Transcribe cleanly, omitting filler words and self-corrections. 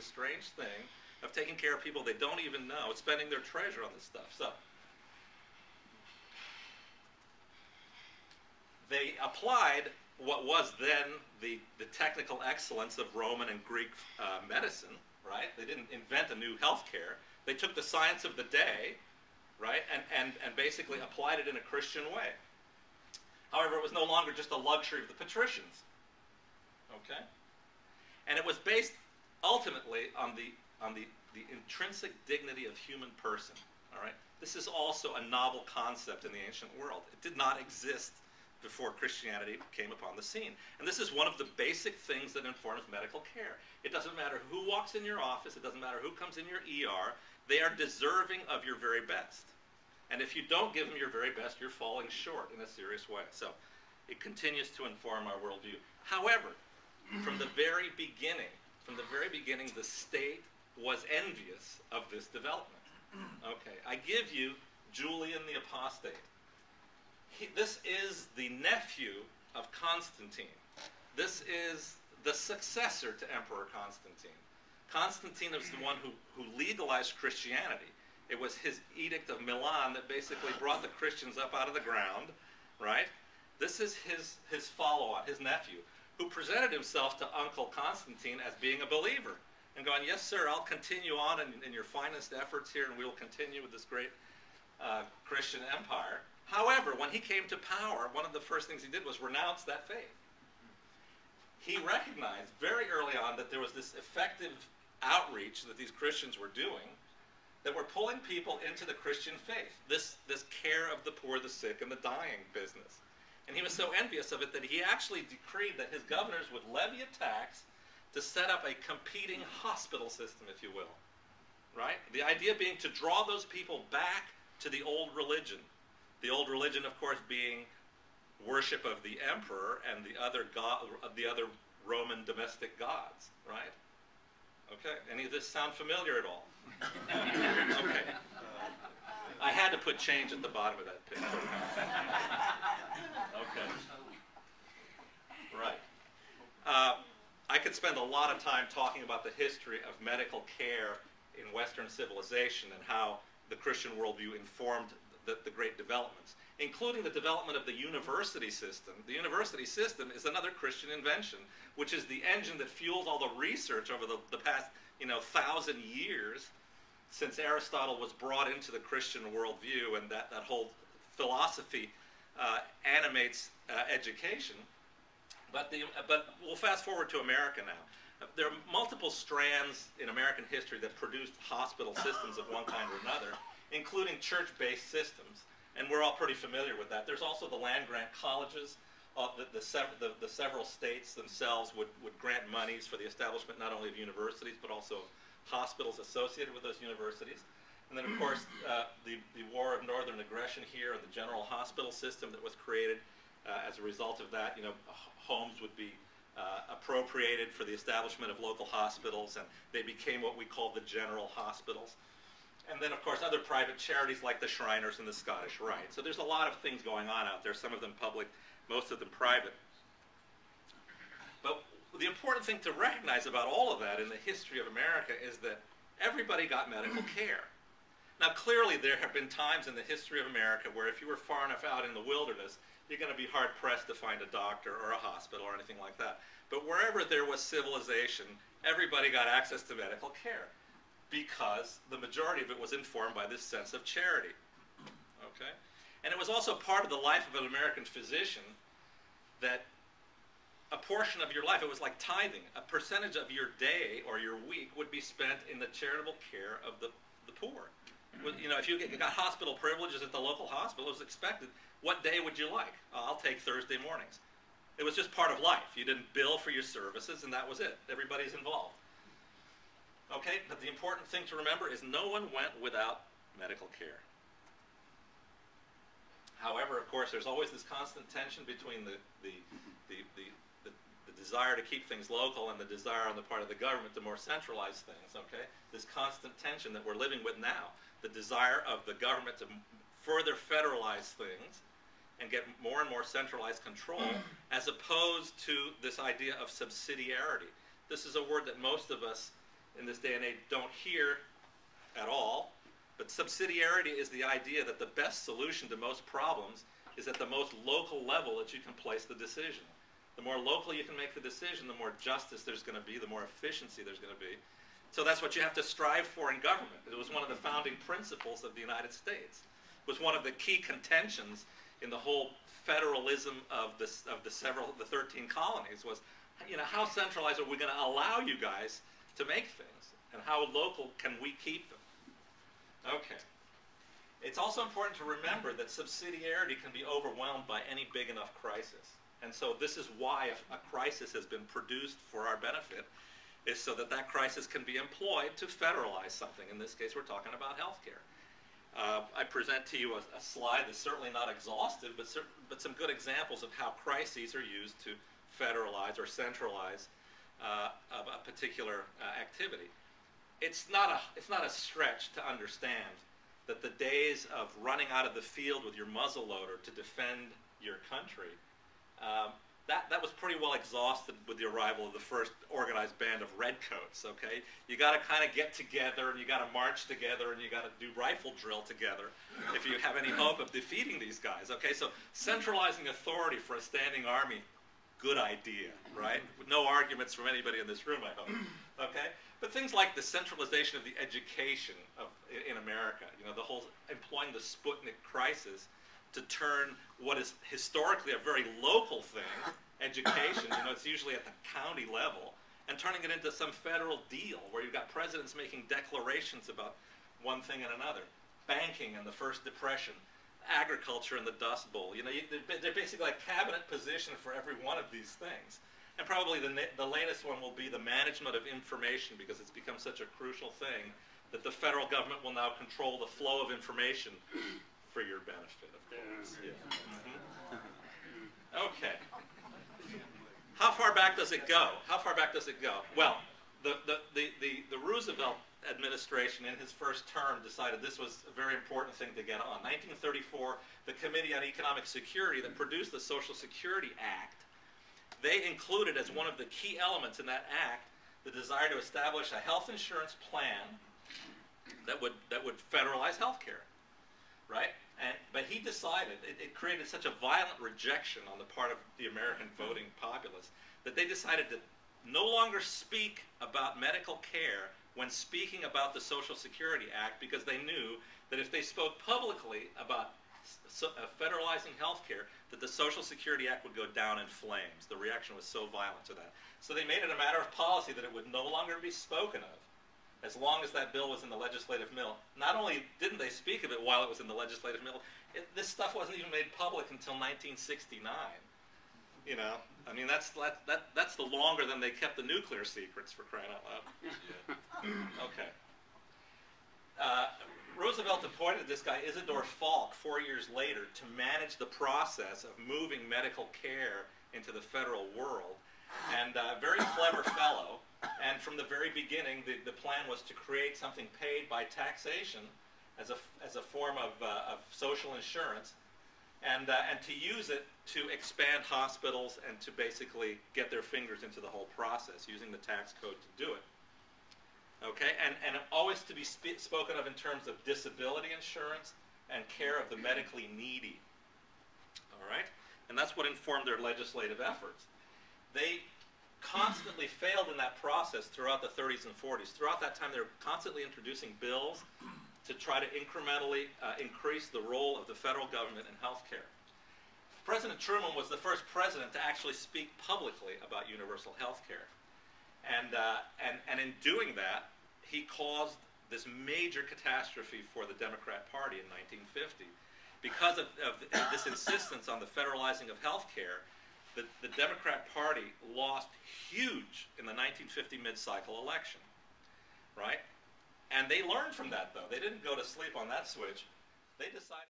this strange thing of taking care of people they don't even know, spending their treasure on this stuff. So they applied what was then the technical excellence of Roman and Greek medicine, right? They didn't invent a new healthcare. They took the science of the day, right, and basically applied it in a Christian way. However, it was no longer just a luxury of the patricians, okay? And it was based ultimately on the intrinsic dignity of human person, all right? This is also a novel concept in the ancient world. It did not exist before Christianity came upon the scene. And this is one of the basic things that informs medical care. It doesn't matter who walks in your office, it doesn't matter who comes in your ER, they are deserving of your very best. And if you don't give them your very best, you're falling short in a serious way. So it continues to inform our worldview. However, from the very beginning, the state was envious of this development. Okay, I give you Julian the Apostate. This is the nephew of Constantine. This is the successor to Emperor Constantine. Constantine is the one who legalized Christianity. It was his Edict of Milan that basically brought the Christians up out of the ground, right? This is his follow-on, his nephew, who presented himself to Uncle Constantine as being a believer and going, yes, sir, I'll continue on in your finest efforts here, and we will continue with this great Christian empire. However, when he came to power, one of the first things he did was renounce that faith. He recognized very early on that there was this effective outreach that these Christians were doing that were pulling people into the Christian faith, this care of the poor, the sick, and the dying business. And he was so envious of it that he actually decreed that his governors would levy a tax to set up a competing hospital system, if you will. Right? The idea being to draw those people back to the old religion. The old religion, of course, being worship of the emperor and the other Roman domestic gods, right? Okay, any of this sound familiar at all? Okay. I had to put change at the bottom of that picture. Okay. Right. I could spend a lot of time talking about the history of medical care in Western civilization and how the Christian worldview informed the great developments, including the development of the university system. The university system is another Christian invention, which is the engine that fuels all the research over the past 1,000 years since Aristotle was brought into the Christian worldview, and that whole philosophy animates education. But we'll fast forward to America now. There are multiple strands in American history that produced hospital systems of one kind or another, including church-based systems. And we're all pretty familiar with that. There's also the land-grant colleges. The several states themselves would grant monies for the establishment not only of universities, but also of hospitals associated with those universities. And then, of course, the War of Northern Aggression here and the general hospital system that was created as a result of that. Homes would be appropriated for the establishment of local hospitals, and they became what we call the general hospitals. And then, of course, other private charities like the Shriners and the Scottish Rite. So there's a lot of things going on out there, some of them public, most of them private. But the important thing to recognize about all of that in the history of America is that everybody got medical care. Now, clearly, there have been times in the history of America where if you were far enough out in the wilderness, you're going to be hard-pressed to find a doctor or a hospital or anything like that. But wherever there was civilization, everybody got access to medical care, because the majority of it was informed by this sense of charity. Okay? And it was also part of the life of an American physician that a portion of your life, it was like tithing, a percentage of your day or your week would be spent in the charitable care of the poor. If you got hospital privileges at the local hospital, it was expected, what day would you like? I'll take Thursday mornings. It was just part of life. You didn't bill for your services, and that was it. Everybody's involved. Okay, but the important thing to remember is no one went without medical care. However, of course, there's always this constant tension between the desire to keep things local and the desire on the part of the government to more centralize things, okay? This constant tension that we're living with now, the desire of the government to further federalize things and get more and more centralized control, as opposed to this idea of subsidiarity. This is a word that most of us in this day and age don't hear at all. But subsidiarity is the idea that the best solution to most problems is at the most local level that you can place the decision. The more local you can make the decision, the more justice there's going to be, the more efficiency there's going to be. So that's what you have to strive for in government. It was one of the founding principles of the United States. It was one of the key contentions in the whole federalism of the 13 colonies was, you know, how centralized are we going to allow you guys to make things, and how local can we keep them? Okay. It's also important to remember that subsidiarity can be overwhelmed by any big enough crisis. And so this is why a crisis has been produced for our benefit, is so that that crisis can be employed to federalize something. In this case, we're talking about healthcare. I present to you a slide that's certainly not exhaustive, but some good examples of how crises are used to federalize or centralize a particular activity. It's not a stretch to understand that the days of running out of the field with your muzzle loader to defend your country, that was pretty well exhausted with the arrival of the first organized band of redcoats, okay? You got to kind of get together, and you got to march together, and you got to do rifle drill together if you have any hope of defeating these guys, okay? So centralizing authority for a standing army, good idea, right? With no arguments from anybody in this room, I hope, okay? But things like the centralization of the education in America, you know, the whole employing the Sputnik crisis to turn what is historically a very local thing, education, you know, it's usually at the county level, and turning it into some federal deal where you've got presidents making declarations about one thing and another. Banking and the First Depression, agriculture and the Dust Bowl. You know, they're basically a cabinet position for every one of these things. And probably the latest one will be the management of information, because it's become such a crucial thing that the federal government will now control the flow of information for your benefit, of course. Yeah. Okay. How far back does it go? How far back does it go? Well, the Roosevelt administration in his first term decided this was a very important thing to get on. 1934, the Committee on Economic Security that produced the Social Security Act, they included as one of the key elements in that act the desire to establish a health insurance plan that would federalize health care, right? But he decided, it created such a violent rejection on the part of the American voting populace that they decided to no longer speak about medical care when speaking about the Social Security Act, because they knew that if they spoke publicly about federalizing health care, that the Social Security Act would go down in flames. The reaction was so violent to that. So they made it a matter of policy that it would no longer be spoken of as long as that bill was in the legislative mill. Not only didn't they speak of it while it was in the legislative mill, this stuff wasn't even made public until 1969. You know, I mean, that's the longer than they kept the nuclear secrets, for crying out loud. Yeah. Okay. Roosevelt appointed this guy, Isidore Falk, 4 years later, to manage the process of moving medical care into the federal world. And a very clever fellow. And from the very beginning, the plan was to create something paid by taxation as a form of social insurance, and to use it to expand hospitals and to basically get their fingers into the whole process, using the tax code to do it. Okay, and always to be spoken of in terms of disability insurance and care of the medically needy. All right, and that's what informed their legislative efforts. They constantly failed in that process throughout the 30s and 40s. Throughout that time, they were constantly introducing bills to try to incrementally increase the role of the federal government in health care. President Truman was the first president to actually speak publicly about universal health care. And in doing that, he caused this major catastrophe for the Democrat Party in 1950. Because of this insistence on the federalizing of health care, the Democrat Party lost huge in the 1950 mid-cycle election, right? And they learned from that, though. They didn't go to sleep on that switch. They decided